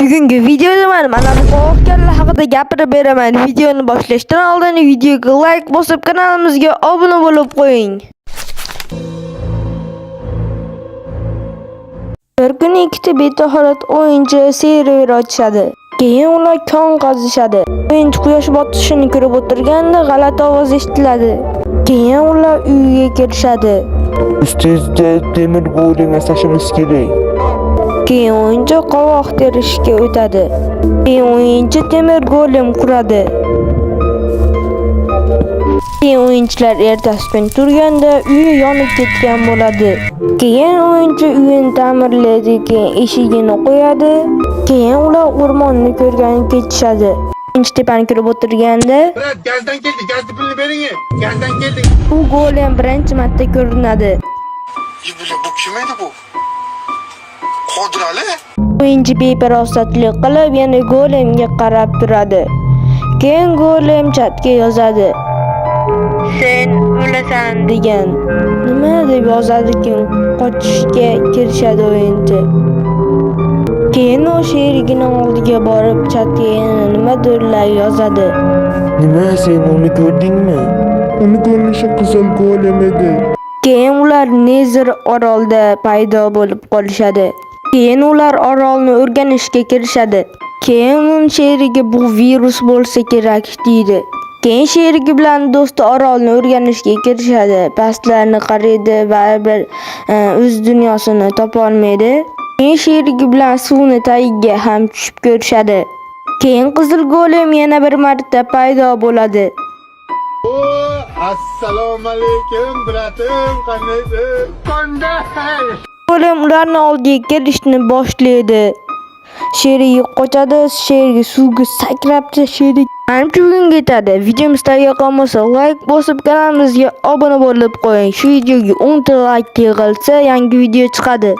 Bugungi videoda mana bu qo'rqganlar haqida gapirib beraman. Videoni boshlashdan oldin videoga like bosib, kanalimizga obuna bo'lib qo'ying. Bir kuni ikkita betahorat o'yinchi server ochishadi. Keyin ular kon qazishadi. O'yinchi quyosh botishini ko'rib o'tirganda g'alati ovoz eshitiladi. Keyin ular uyiga kirishadi. Ustezda temir golem yasashimiz kerak. Keyin o'yinchi qovoq terishga o'tadi. Keyin o'yinchi temir golem quradi. Keyin o'yinchilar ertasi kuni turganda uyi yonib ketgan bo'ladi. Keyin o'yinchi uyini ta'mirlaydi, keyin eshigini qo'yadi. Keyin ular o'rmonni ko'rgani ketishadi. O'yinchi tepani ko'rib o'tirganda, "Gazdan keldi, gaz pulini bering. Gazdan keldi." u golem birinchi marta ko'rinadi. Bu kim edi bu? Qodir Ali? O'yinchi beparosatlik qilib yana golemga qarab turadi. Keyin golem chatga yozadi. Sen o'lasan degan. Nima deb yozadi-ki, qochishga kirishadi o'yinchi. Keyin u sherigining oldiga borib chatga yana nimadirlar yozadi. Nima, sen uni ko'rdingmi? Uni ko'rinishi qizil golem edi. Keyin ular Nezir orolida paydo bo'lib qolishadi. Keyin ular orolni o'rganishga kirishadi. Keyin uning sherigi bu virus bo'lsa kerak deydi. Keyin sherigi bilan do'sti orolni o'rganishga kirishadi. Pastlarni qaraydi va bir o'z dunyosini topa olmaydi. Keyin sherigi bilan suvni tagiga ham tushib ko'rishadi. Keyin qizil golem yana bir marta paydo bo'ladi. Assalomu alaykum, bratim, qandaysiz? Qanday? Golem ularning oldiga kelishni boshlaydi. Sherigi qochadi, sherigi suvga sakrab sherig. Menimcha bugunga yetadi. Videomizda yoqqan bo'lsa like bosib, kanalimizga obuna bo'lib qo'ying. Shu videoga 10 ta like yig'ilsa yangi video chiqadi.